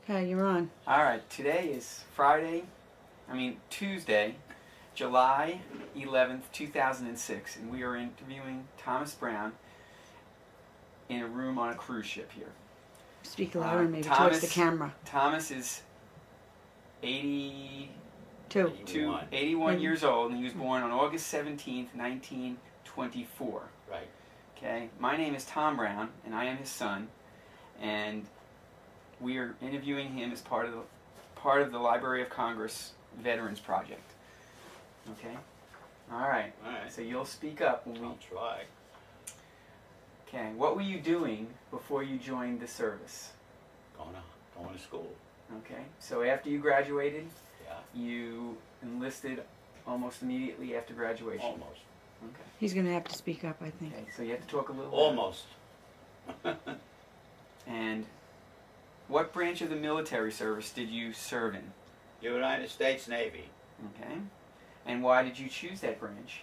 Okay, you're on. All right, today is Tuesday, July 11th, 2006, and we are interviewing Thomas Brown in a room on a cruise ship here. Speak louder, maybe towards the camera. Thomas is 81 81. years old, and he was born on August 17th, 1924. Right. Okay, my name is Tom Brown, and I am his son, and we are interviewing him as part of the Library of Congress Veterans Project. Okay? All right. All right. So you'll speak up when we... I'll try. Okay. What were you doing before you joined the service? Going to school. Okay. So after you graduated, Yeah. you enlisted almost immediately after graduation? Almost. Okay. He's going to have to speak up, I think. Okay. So you have to talk a little Almost. And what branch of the military service did you serve in? United States Navy. Okay. And why did you choose that branch?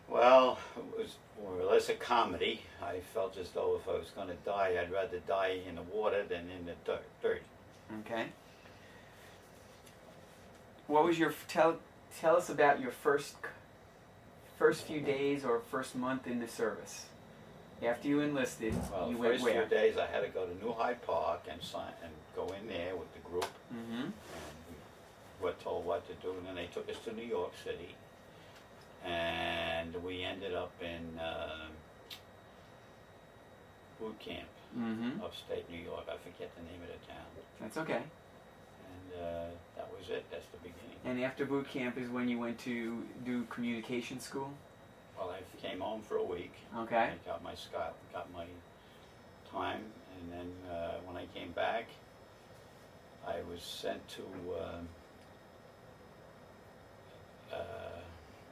Well, it was more or less a comedy. I felt as though if I was going to die, I'd rather die in the water than in the dirt. Okay. What was your tell us about your first few days or first month in the service? After you enlisted, Well, you the went first where? few days I had to go to New Hyde Park and go in there with the group. Mm-hmm. And we were told what to do, and then they took us to New York City. And we ended up in boot camp, Mm-hmm. upstate New York. I forget the name of the town. That's okay. And that was it. That's the beginning. And after boot camp is when you went to do communication school? Well, I came home for a week. Okay. I got my time, and then when I came back, I was sent to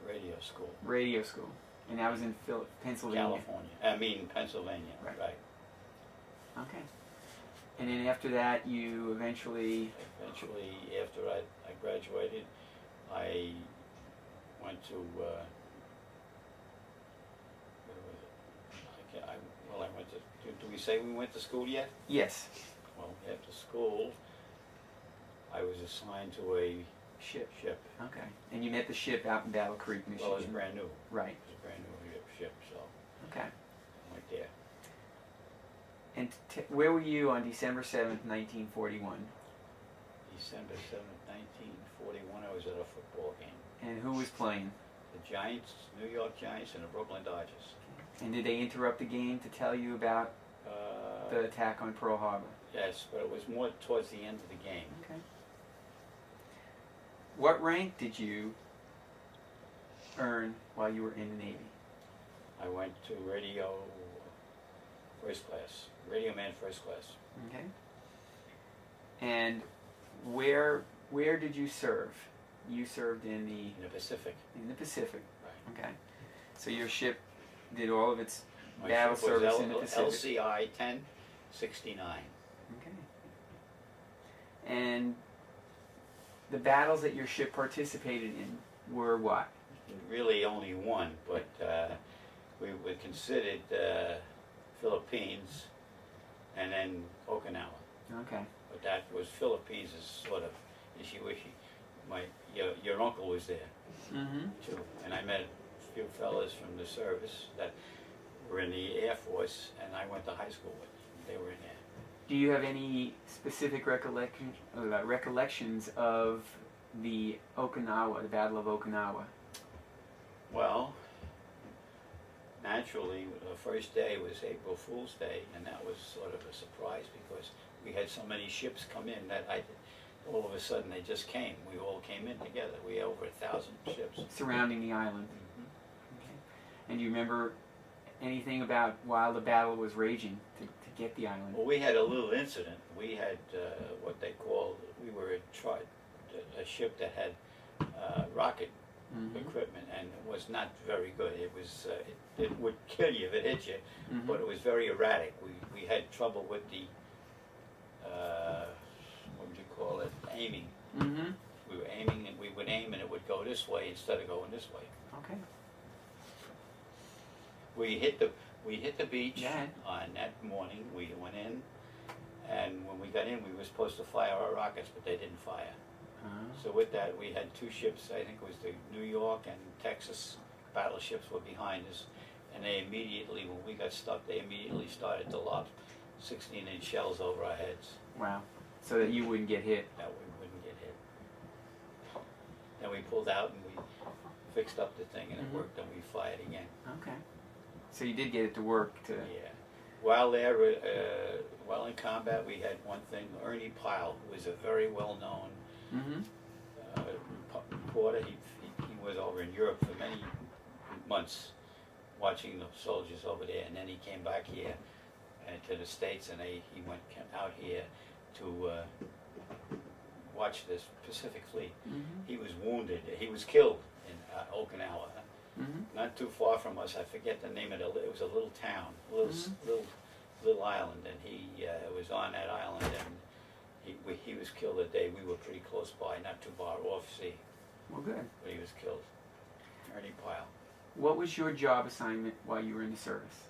radio school. Radio school. And that was in Pennsylvania? Pennsylvania. Right. Right. Okay. And then after that, you eventually... After I graduated, I went to, where was it? I went to, do we say we went to school yet? Yes. Well, after school, I was assigned to a Ship. ship. Okay. And you met the ship out in Battle Creek, Michigan? Well, it was brand new. Right. It was a brand new ship, so Okay. I went there. And where were you on December 7th, 1941? December 7th, 1941, I was at a football game. And who was playing? The Giants, New York Giants, and the Brooklyn Dodgers. And did they interrupt the game to tell you about the attack on Pearl Harbor? Yes, but it was more towards the end of the game. Okay. What rank did you earn while you were in the Navy? I went to radio first class, radio man first class. Okay. And where did you serve? You served in In the Pacific. the Pacific. Right. Okay. So your ship did all of its My battle ship was service in the Pacific. LCI 1069. Okay. And the battles that your ship participated in were what? Really only one, but we were considered Philippines and then Okinawa. Okay. But that was Philippines is sort of ishy-wishy. Your uncle was there Mm-hmm. too, and I met a few fellas from the service that were in the Air Force, and I went to high school with. They were in there. Do you have any specific recollections of the Battle of Okinawa? Well, naturally, the first day was April Fool's Day, and that was sort of a surprise because we had so many ships come in that all of a sudden they just came. We all came in together. We had over 1,000 ships. Surrounding the island. Mhm. Okay. And do you remember anything about while the battle was raging to get the island? Well, we had a little incident. We had we were a ship that had rocket Mm-hmm. equipment, and it was not very good. It was it would kill you if it hit you, Mm-hmm. but it was very erratic. We had trouble with the what would you call it, aiming. Mm-hmm. We were aiming, and we would aim, and it would go this way instead of going this way. Okay. We hit the beach Yeah. on that morning. We went in, And when we got in, we were supposed to fire our rockets, but they didn't fire. So with that, we had two ships, I think it was the New York and Texas battleships were behind us. And they immediately, when we got stuck, they immediately started to lob 16-inch shells over our heads. Wow. So that you wouldn't get hit. That we wouldn't get hit. Then we pulled out and we fixed up the thing and it worked and we fired again. Okay. So you did get it to work to... Yeah. While there, while in combat, we had one thing. Ernie Pyle, who was a very well-known reporter. He was over in Europe for many months watching the soldiers over there, and then he came back here to the States, and he came out here to watch this Pacific Fleet. He was wounded. He was killed in Okinawa. Not too far from us. I forget the name of it. It was a little town, little island, and he was on that island, and he was killed the day we were pretty close by, not too far off sea. Well, good. But he was killed. Ernie Pyle. What was your job assignment while you were in the service?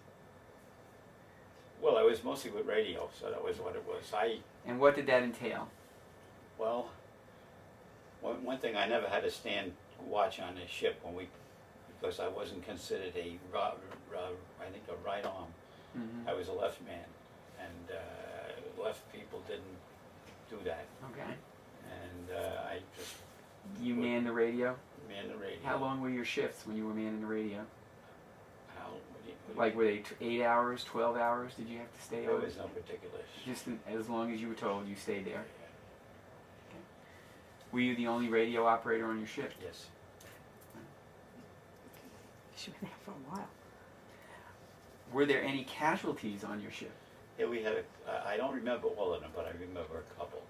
Well, I was mostly with radio, so that was what it was. And what did that entail? Well, one thing, I never had to stand watch on this ship because I wasn't considered I think a right arm. I was a left man, and left people didn't do that. Okay. And I just You manned the radio? manned the radio. How long were your shifts when you were manning the radio? What do you Like, were they 8 hours, 12 hours? Did you have to stay there over? was no particular. Just as long as you were told, you stayed there. Were you the only radio operator on your ship? Yes. She was there for a while. Were there any casualties on your ship? Yeah, we had I don't remember all of them, but I remember a couple.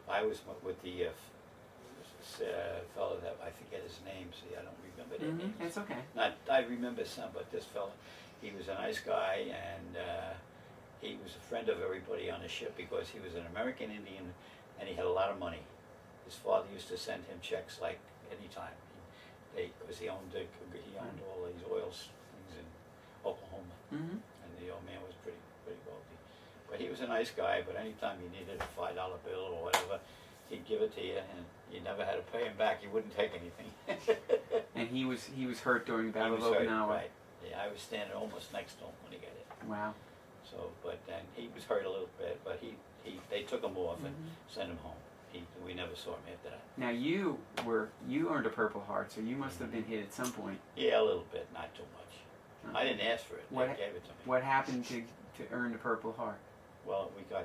I was with the fellow that I forget his name. See, I don't remember their names. That's okay. I remember some, but this fellow, he was a nice guy, and he was a friend of everybody on the ship because he was an American Indian, and he had a lot of money. His father used to send him checks like anytime, because he owned all these oil things in Oklahoma, and the old man was pretty wealthy. But he was a nice guy. But anytime you needed a $5 bill or whatever, he'd give it to you, and you never had to pay him back. He wouldn't take anything. And he was hurt during the Battle of He was hurt, Okinawa. right? Yeah, I was standing almost next to him when he got it. Wow. So, but then he was hurt a little bit, but they took him off and sent him home. We never saw him after that. Now you earned a Purple Heart, so you must have been hit at some point. Yeah, a little bit, not too much. I didn't ask for it. They gave it to me. What happened to earn the Purple Heart? Well, we got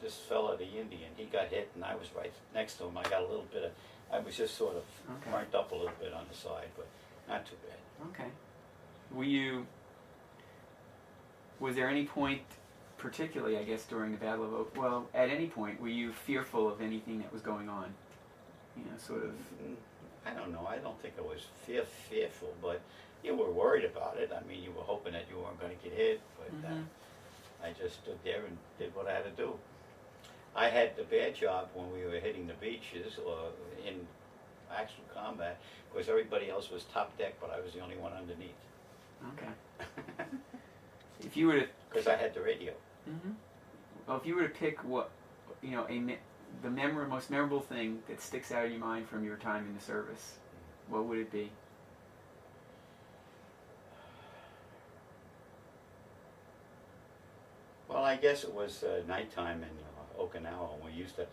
this fella, the Indian. He got hit, and I was right next to him. I got a little bit of. I was just sort of burnt up a little bit on the side, but not too bad. Okay. Was there any point, particularly, I guess, during the Battle of at any point, were you fearful of anything that was going on? You know, sort of. I don't know. I don't think I was fearful, but you were worried about it. I mean, you were hoping that you weren't going to get hit, but I just stood there and did what I had to do. I had the bad job when we were hitting the beaches or in actual combat, because everybody else was top deck, but I was the only one underneath. Okay. If you were to. Because I had the radio. Well, if you were to pick the most memorable thing that sticks out in your mind from your time in the service, what would it be? Well, I guess it was nighttime in Okinawa. We used to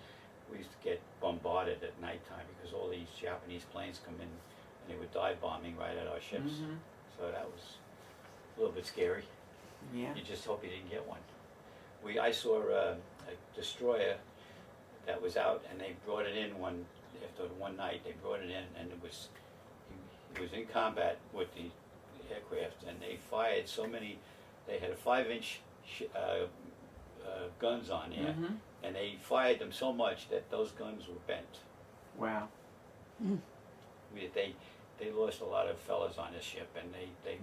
get bombarded at nighttime because all these Japanese planes come in and they would dive bombing right at our ships. So that was a little bit scary. Yeah. You just hope you didn't get one. I saw a destroyer that was out, and they brought it in after one night. They brought it in, and he was in combat with the aircraft, and they fired so many. They had a 5-inch guns on there, and they fired them so much that those guns were bent. Wow. They lost a lot of fellas on this ship, and they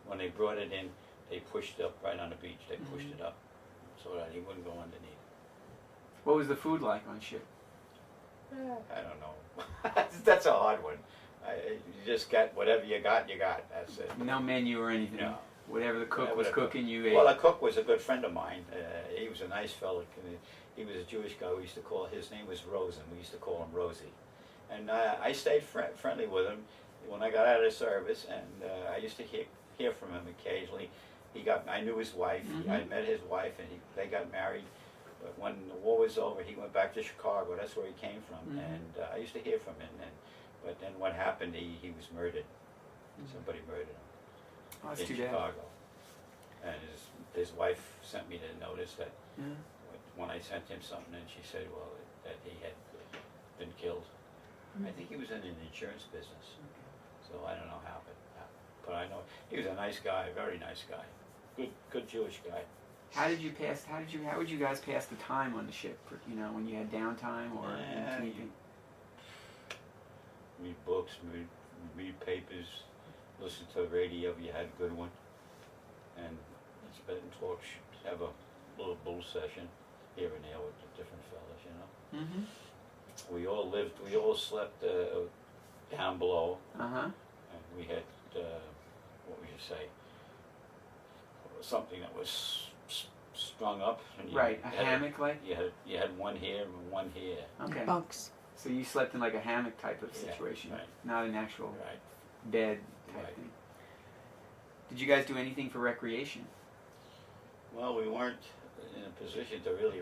when they brought it in, they pushed it up right on the beach. They pushed it up so that he wouldn't go underneath. What was the food like on ship? I don't know. That's a hard one. You just got whatever you got. That's it. No menu or anything. No. whatever the cook Whatever was the cook- cooking, you ate. Well, the cook was a good friend of mine. He was a nice fellow. He was a Jewish guy. We used to call his name was Rosen. We used to call him Rosie. And I stayed friendly with him when I got out of the service, and I used to hear from him occasionally. I knew his wife. Mhm. I met his wife, and they got married. But when the war was over, he went back to Chicago. That's where he came from. Mhm. And I used to hear from him. But then what happened? He was murdered. Mhm. Somebody murdered him Oh, that's in too bad. Chicago. And his wife sent me the notice that Yeah. when I sent him something, and she said, well, that he had been killed. I think he was in the insurance business, so I don't know how, but I know he was a nice guy, very nice guy, good Jewish guy. How would you guys pass the time on the ship? You know, when you had downtime or anything? Read books, read papers, listen to the radio if you had a good one, and spend and talk, have a little bull session here and there with the different fellas, you know. Mm-hmm. We all slept down below, Uh-huh. and we had, what would you say, something that was strung up. And Right, a hammock like? You had one here and one here. Okay. Bunks. So you slept in like a hammock type of Yeah, situation, right. not an actual Right. bed type Right. thing. Did you guys do anything for recreation? Well, we weren't in a position to really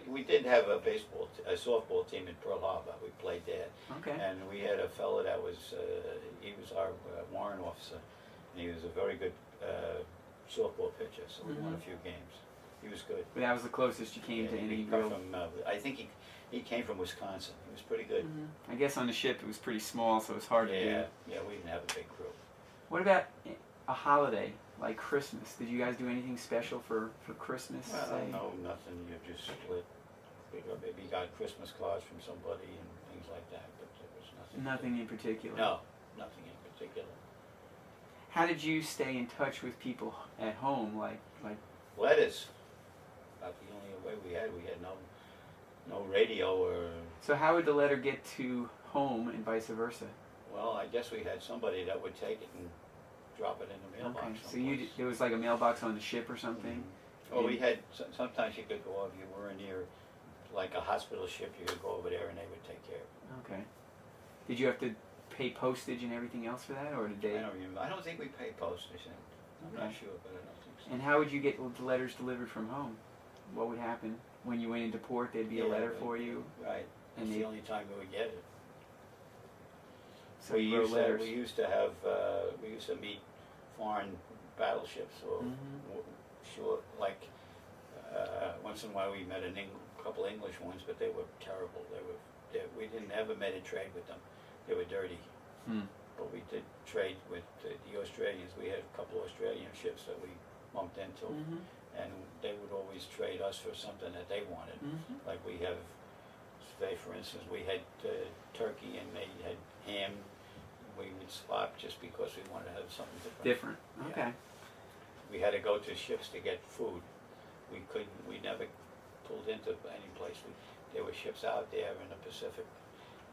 we did have a softball team in Pearl Harbor. We played there. Okay. And we had a fellow that was, he was our warrant officer, and he was a very good softball pitcher, so we won a Mhm. few games. He was good. But that was the closest you came to any he real... come from, I think he came from Wisconsin. He was pretty good. Mhm. I guess on the ship it was pretty small, so it was hard to Yeah, do. yeah, we didn't have a big crew. What about a holiday like Christmas? Did you guys do anything special for Christmas? Well, say? no, nothing. You just split. Maybe got Christmas cards from somebody and things like that, but there was nothing. Nothing in particular. No, nothing in particular. How did you stay in touch with people at home? Like Letters. About the only way we had. We had no radio or. so how would the letter get to home and vice versa? Well, I guess we had somebody that would take it and drop it in the mailbox. Okay, so there was like a mailbox on the ship or something. Well, we had sometimes you could go over. You were near like a hospital ship. You could go over there and they would take care of it. Okay. Did you have to pay postage and everything else for that, or did they? I don't remember. I don't think we paid postage. I'm not Okay. sure, but I don't think so. And how would you get the letters delivered from home? What would happen when you went into port? There'd be a Yeah, letter right. for you, Right. and It's they the only time we would get it. so you wrote letters. We used to meet foreign battleships, or Mhm. short, like once in a while we met a couple English ones, but they were terrible. We didn't ever made a trade with them. They were dirty. Hmm. But we did trade with the Australians. We had a couple of Australian ships that we bumped into, Mhm. and they would always trade us for something that they wanted. Mhm. Like we have, say for instance, we had turkey and they had ham. We would swap just because we wanted to have something different. Different. Yeah. Okay. We had to go to ships to get food. We never pulled into any place. There were ships out there in the Pacific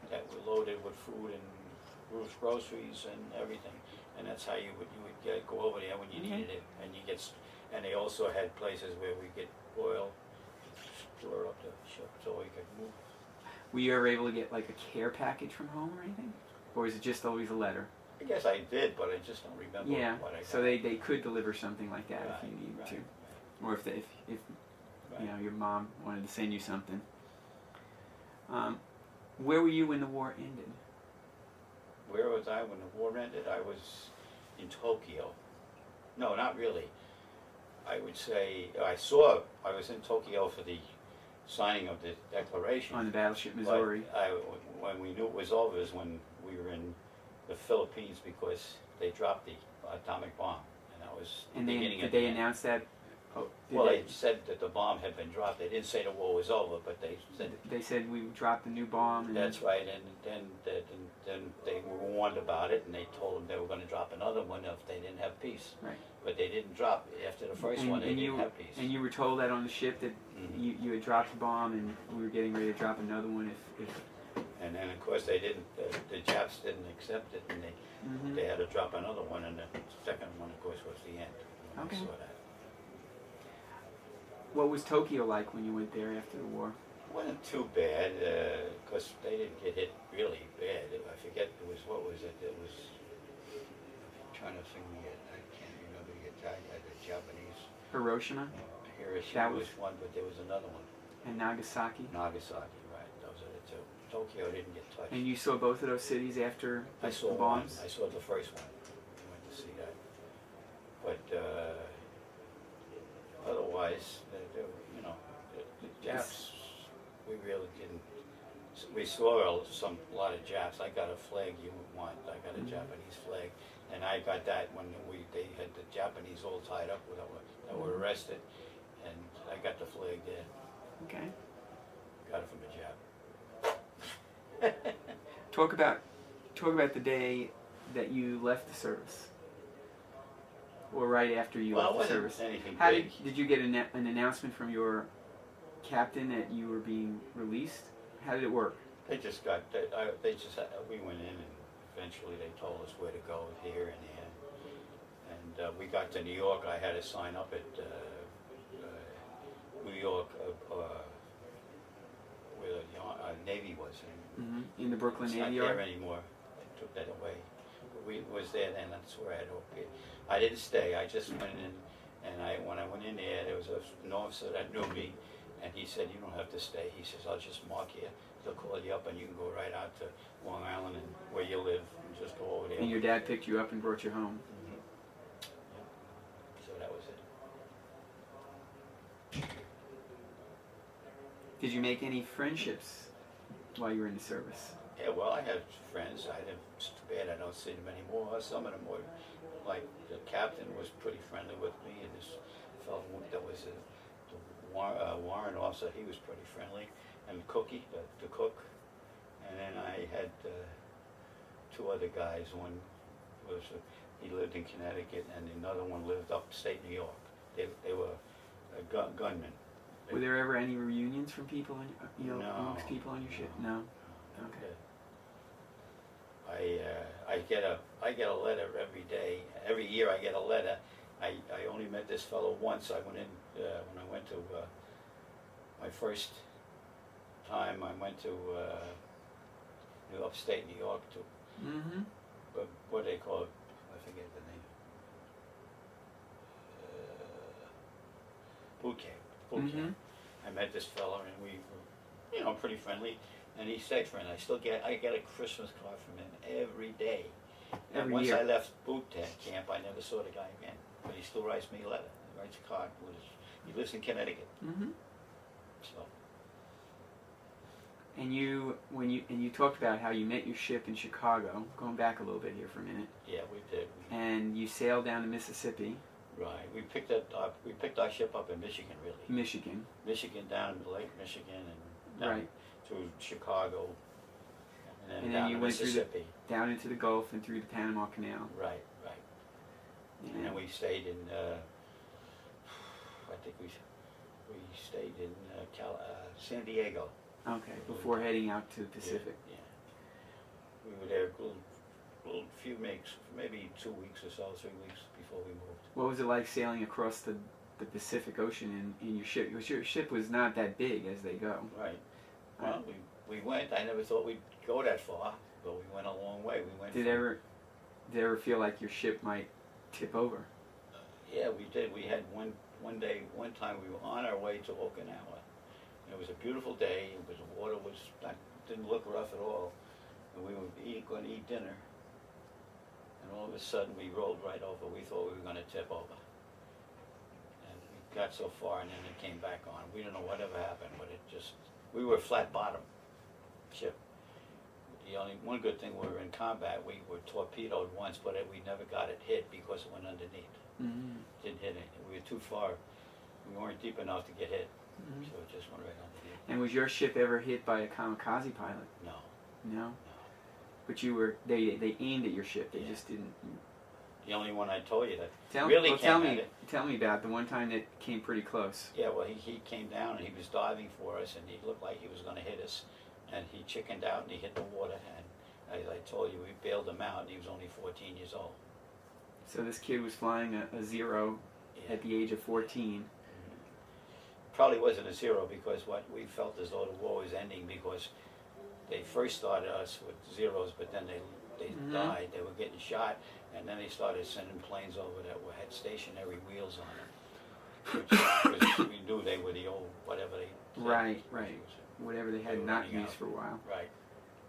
that were loaded with food and groceries and everything. And that's how you would go over there when you Okay. needed it. And they also had places where we get oil, store up the ship so we could move. Were you ever able to get like a care package from home or anything, or is it just always a letter? I guess I did, but I just don't remember Yeah. what I got. So they could deliver something like that if you needed right, to, or if right. you know your mom wanted to send you something. Where were you when the war ended? Where was I when the war ended? I was in Tokyo. No, not really. I would say I was in Tokyo for the signing of the declaration. On the battleship Missouri. But when we knew it was over is when we were in the Philippines because they dropped the atomic bomb, and that was the And beginning did of they the end. announce that? Oh, did Well, they said that the bomb had been dropped. They didn't say the war was over, but they said they said we dropped a new bomb. And that's right. And then they were warned about it, and they told them they were going to drop another one if they didn't have peace. Right. But they didn't drop it. After the first one. They didn't have peace. And you were told that on the ship that Mhm. you had dropped a bomb, and we were getting ready to drop another one if And then of course they didn't. The Japs didn't accept it, and Mhm. they had to drop another one, and the second one, of course, was the end. Okay. I saw that. What was Tokyo like when you went there after the war? It wasn't too bad, because they didn't get hit really bad. I forget, what was it? It was, I'm trying to think, I can't remember the Japanese. Hiroshima Hiroshima That was was- one, but there was another one. and Nagasaki? Nagasaki, right, those are the two. Tokyo didn't get touched. And you saw both of those cities after I the saw one, bombs? I saw the first one, I went to see that. But, otherwise, you know, the Japs, we really didn't. We saw a lot of Japs. I got a flag you would want. I got a Japanese flag, and I got that when they had the Japanese all tied up that were arrested, and I got the flag there. Okay. Got it from a Jap. Talk about the day that you left the service, or right after you Well, it left the wasn't service. anything How big. did you get an announcement from your captain that you were being released? How did it work? They just we went in and eventually they told us where to go here and there. And we got to New York. I had to sign up at New York where the Navy was. And In the Brooklyn it's Navy not Yard? there anymore. They took that away. But we was there then. That's where I had to appear. I didn't stay. I just went in, and when I went in there was an officer that knew me, and he said, "You don't have to stay." He says, "I'll just mark here. They'll call you up, and you can go right out to Long Island and where you live, and just go over there." And your dad picked you up and brought you home. Mhm. Yeah. So that was it. Did you make any friendships while you were in the service? Yeah, well, I had friends. It's too bad I don't see them anymore. Some of them were, like the captain was pretty friendly with me, and this fellow that was the warrant officer, he was pretty friendly, and Cookie, the cook, and then I had two other guys. One was he lived in Connecticut, and another one lived upstate New York. They were gunmen. Were there ever any reunions from people, No. amongst people on your ship? No. Okay. I get a letter every day. Every year I get a letter. I only met this fellow once. I went in when I went to my first time. I went to upstate New York to Mm-hmm. what they call it. I forget the name. Boot camp. Boot camp. I met this fellow, and we were, pretty friendly. And he stayed friendly. I get a Christmas card from him every day. And Every once year. I left boot camp, I never saw the guy again. But he still writes me a letter. He writes a card. He lives in Connecticut. Mm-hmm. So And you talked about how you met your ship in Chicago. Going back a little bit here for a minute. yeah, we did. And you sailed down to Mississippi, Right. We picked our ship up in Michigan, really. Michigan. Michigan, down to Lake Michigan, and down Right. to Chicago, and And then then down you to went through Mississippi. Down into the Gulf and through the Panama Canal. Right. And then we stayed in. I think we stayed in San Diego. Okay, before heading out to the Pacific. Yeah. We were there a few weeks, maybe 2 weeks or so, 3 weeks before we moved. What was it like sailing across the Pacific Ocean in your ship? Because your ship was not that big as they go. Right. Well, we went. I never thought we'd go that far, but we went a long way. We went. Did it ever feel like your ship might tip over? Yeah, we did. We had one time we were on our way to Okinawa. It was a beautiful day. The water didn't look rough at all, and we were going to eat dinner. And all of a sudden, we rolled right over. We thought we were going to tip over, and we got so far, and then it came back on. We don't know whatever happened, but we were flat bottom ship. The only one good thing, we were in combat. We were torpedoed once, but we never got it hit because it went underneath. Mm-hmm. Didn't hit it. We were too far. We weren't deep enough to get hit, Mm-hmm. so it just went right underneath. And was your ship ever hit by a kamikaze pilot? No. No. But they aimed at your ship. They Yeah. just didn't. The only one I told you that Tell really came me at it. Tell me about the one time that came pretty close. Yeah, well, he came down and he was diving for us, and he looked like he was going to hit us, and he chickened out and he hit the water, and as I told you, we bailed him out, and he was only 14 years old. So this kid was flying a Zero at the age of 14. Probably wasn't a zero because what we felt as though the war was ending because they first started us with zeros, but then they Mhm. died. They were getting shot, and then they started sending planes over that had stationary wheels on them, which we knew they were the old whatever they said. Right, right. Whatever they They had were not running used out. for a while. Right.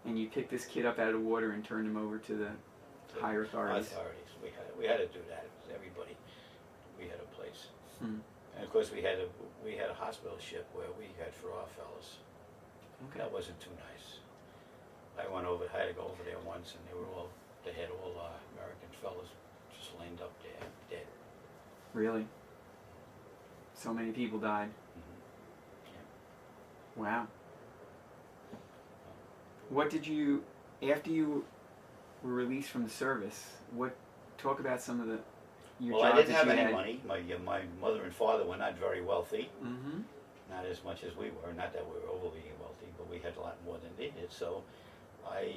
And you picked this kid up out of the water and turned him over to the higher authorities. We had to do that. Everybody, we had a place, Hmm. and of course we had a hospital ship where we had for our fellows. Okay. That wasn't too nice. I had to go over there once, and they had all American fellows just lined up there, dead. Really? So many people died. Wow. What did you, after you were released from the service, talk about some of your Well, jobs I didn't that have you any had. money. My mother and father were not very wealthy, Mm-hmm. not as much as we were. Not that we were overly wealthy, but we had a lot more than they did. So I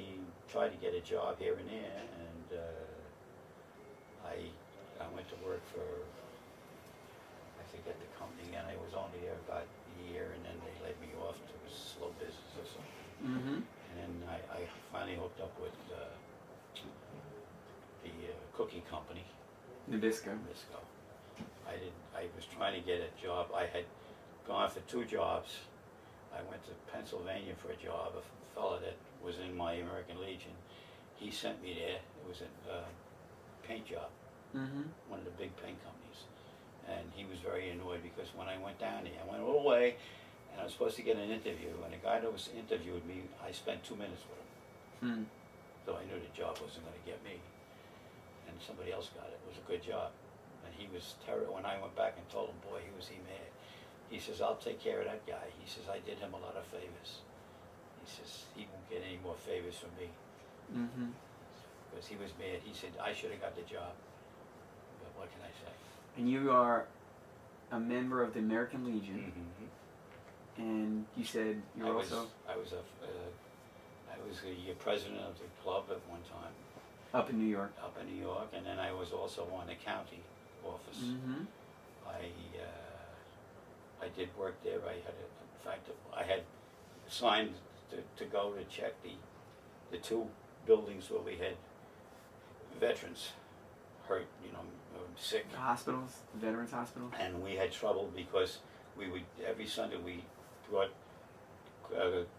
tried to get a job here and there, and I went to work for, I forget the company, and I was only there about a year, and then they laid me off to a slow business or something. Mm-hmm. And then I finally hooked up with the cookie company, Nabisco. Nabisco. I was trying to get a job. I had gone for 2 jobs. I went to Pennsylvania for a job. A fellow that was in my American Legion, he sent me there. It was a paint job, Mm-hmm. one of the big paint companies. And he was very annoyed because when I went down there, I went all the way, and I was supposed to get an interview. And the guy that was interviewed me, I spent 2 minutes with him. Hmm. So I knew the job wasn't going to get me. And somebody else got it. It was a good job. And he was terrible. When I went back and told him, boy, was he mad. He says, I'll take care of that guy. He says, I did him a lot of favors. He says, he won't get any more favors from me. Mm-hmm. Because he was mad. He said, I should have got the job. But what can I say? And you are a member of the American Legion, Mm-hmm. and you said you're also I was the president of the club at one time up in New York. up in New York, and then I was also on the county office. Mm-hmm. I did work there. In fact, I had signed to go to check the 2 buildings where we had veterans hurt, sick, The hospitals, the veterans hospitals. and we had trouble because every Sunday we brought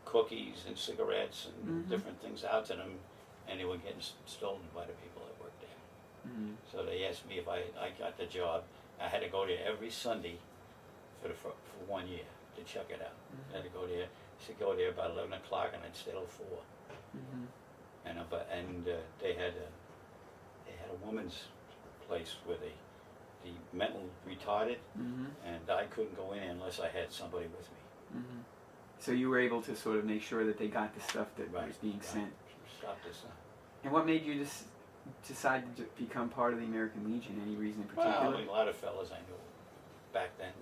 cookies and cigarettes and Mhm. different things out to them, and they were getting stolen by the people that worked there. Mm-hmm. So they asked me if I got the job. I had to go there every Sunday for 1 year to check it out. I had to go there. I should go there about 11 o'clock, and I'd stay till 4. Mm-hmm. And they had a woman's place where the mental retarded, Mm-hmm. and I couldn't go in unless I had somebody with me. Mm-hmm. So you were able to sort of make sure that they got the stuff that Right, was being right. sent. Stop this. And what made you decide to become part of the American Legion? Any reason in Well, particular? a lot of fellas I knew back then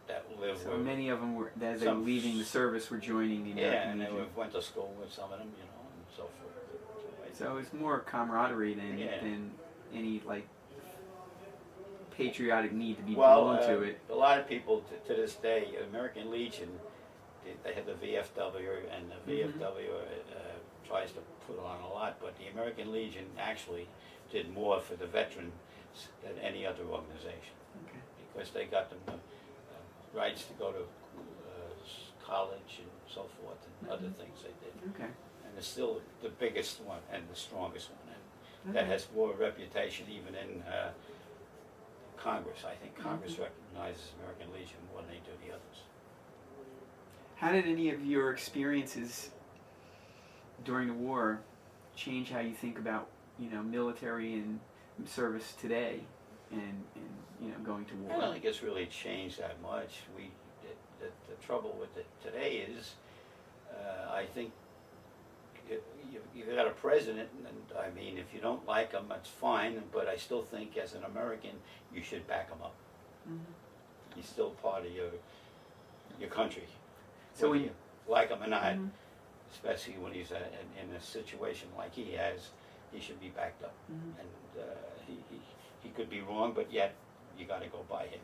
that lived So were, many of them were, as they were Some- leaving the service, were joining the yeah, American and they Legion. went to school with some of them, and so forth. So it's more camaraderie than Yeah. than any like patriotic need to be Well, drawn to it. a lot of people to this day, American Legion, they have the VFW, and the Mhm. VFW tries to put on a lot, but the American Legion actually did more for the veterans than any other organization, Okay. because they got them rights to go to college and so forth, and other Mhm. things they did. Okay. And it's still the biggest one and the strongest one, and that Okay. has more reputation even in Congress. I think Congress Mhm. recognizes American Legion more than they do the others. How did any of your experiences during the war change how you think about, military and service today, and going to I war? don't think it's really changed that much. The trouble with it today is, I think you got a president, and I mean, if you don't like him, that's fine. But I still think, as an American, you should back him up. Mhm. He's still part of your country. So Whether when- you like him or not, Mhm. especially when he's in a situation like he has, he should be backed up. Mhm. And he could be wrong, but yet you got to go by him.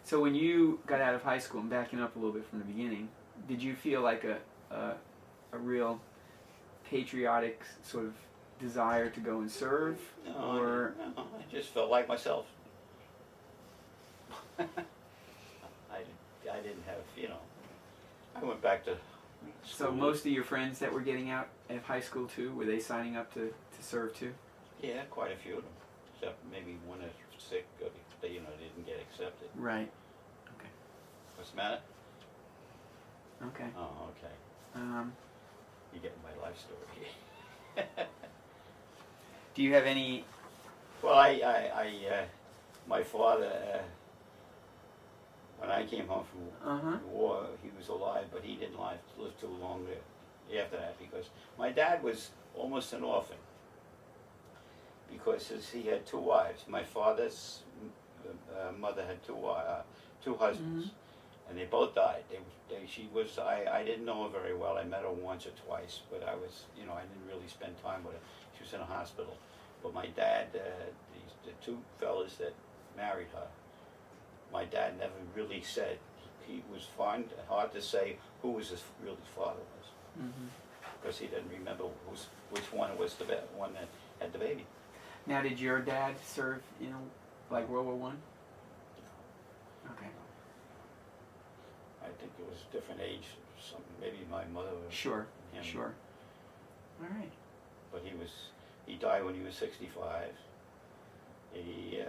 So when you got out of high school, and backing up a little bit from the beginning, did you feel like a real patriotic sort of desire to go and serve, or No, I just felt like myself. I didn't have, I went back to school. so most of your friends that were getting out of high school too, were they signing up to serve too? Yeah, quite a few of them, except maybe one that's sick, or they, didn't get accepted. Right. What's the matter? Okay. Oh, okay. You're getting my life story. Do you have any? Well, my father, when I came home from the war, he was alive, but he didn't live too long after that, because my dad was almost an orphan, because he had two wives. My father's mother had two husbands, and they both died. I didn't know her very well. I met her once or twice, but I didn't really spend time with her. She was in a hospital. But my dad, the two fellas that married her, my dad never really said. He was hard to say who his real father was, because he didn't remember which one was the one that had the baby. Now, did your dad serve in like World War One? Okay. I think it was a different age. Maybe my mother. Sure. Him. Sure. All right. But he died when he was 65. He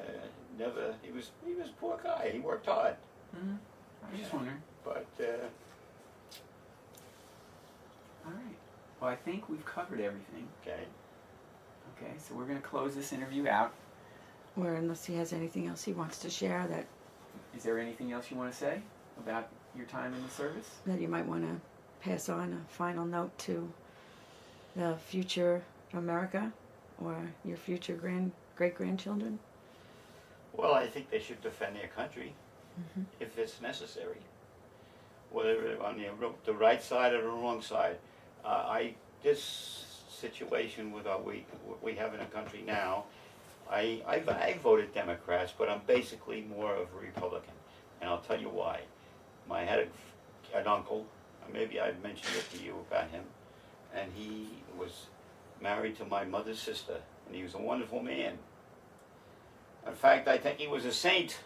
was a poor guy. He worked hard. I was just wondering. But all right. Well, I think we've covered everything. okay. Okay, so we're going to close this interview out. Or unless he has anything else he wants to share Is there anything else you want to say about your time in the service? that you might want to pass on a final note to the future America or your future great-grandchildren? Well, I think they should defend their country if it's necessary, whether on the right side or the wrong side. This situation with what we have in the country now, I voted Democrats, but I'm basically more of a Republican, and I'll tell you why. I had an uncle, maybe I mentioned it to you about him, and he was married to my mother's sister, and he was a wonderful man. In fact, I think he was a saint,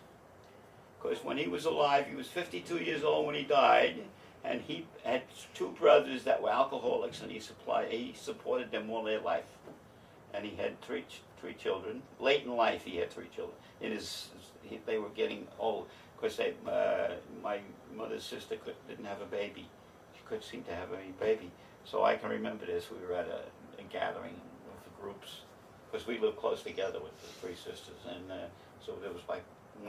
because when he was alive, he was 52 years old when he died, and he had two brothers that were alcoholics, and he supported them all their life. And he had three children. Late in life, he had three children. They were getting old, because my mother's sister didn't have a baby. She couldn't seem to have any baby. So I can remember this. We were at a gathering with the groups, because we lived close together with the three sisters, and so there was like we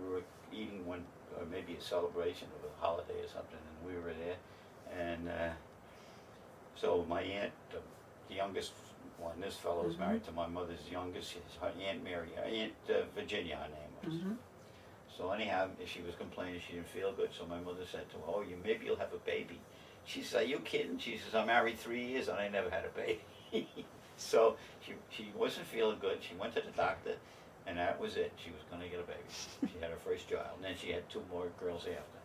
were eating one, or maybe a celebration of a holiday or something, and we were there, and so my aunt, the youngest one, this fellow was married to my mother's youngest, her Aunt Mary, Aunt Virginia, her name was. So anyhow, she was complaining she didn't feel good, so my mother said to her, "Oh, maybe you'll have a baby." She said, "Are you kidding?" She says, "I'm married 3 years and I never had a baby." So she wasn't feeling good. She went to the doctor, and that was it. She was going to get a baby. She had her first child, and then she had two more girls after.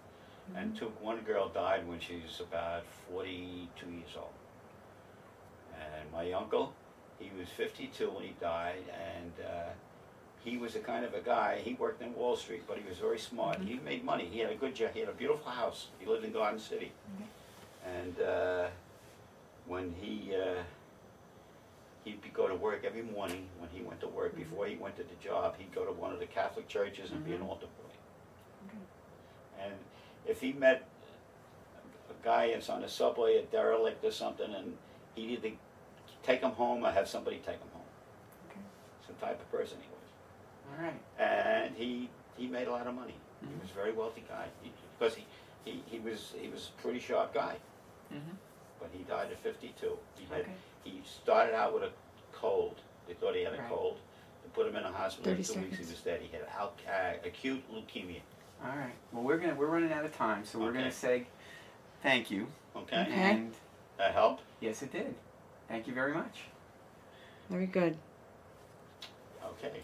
And one girl died when she was about 42 years old. And my uncle, he was 52 when he died, and he was a kind of a guy. He worked in Wall Street, but he was very smart. He made money. He had a good job. He had a beautiful house. He lived in Garden City. And when he'd go to work every morning, when he went to work, before he went to the job, he'd go to one of the Catholic churches and be an altar boy. And if he met a guy that's on the subway, a derelict or something, and he'd either take him home or have somebody take him home. It's the type of person he was. All right. And he made a lot of money. He was a very wealthy guy, because he was a pretty sharp guy. But he died at 52. He started out with a cold. They thought he had a cold. They put him in a hospital. In 2 weeks he was dead. He had acute leukemia. All right. Well, we're running out of time, so we're going to say thank you. Okay. And that helped? yes, it did. Thank you very much. Very good. Okay.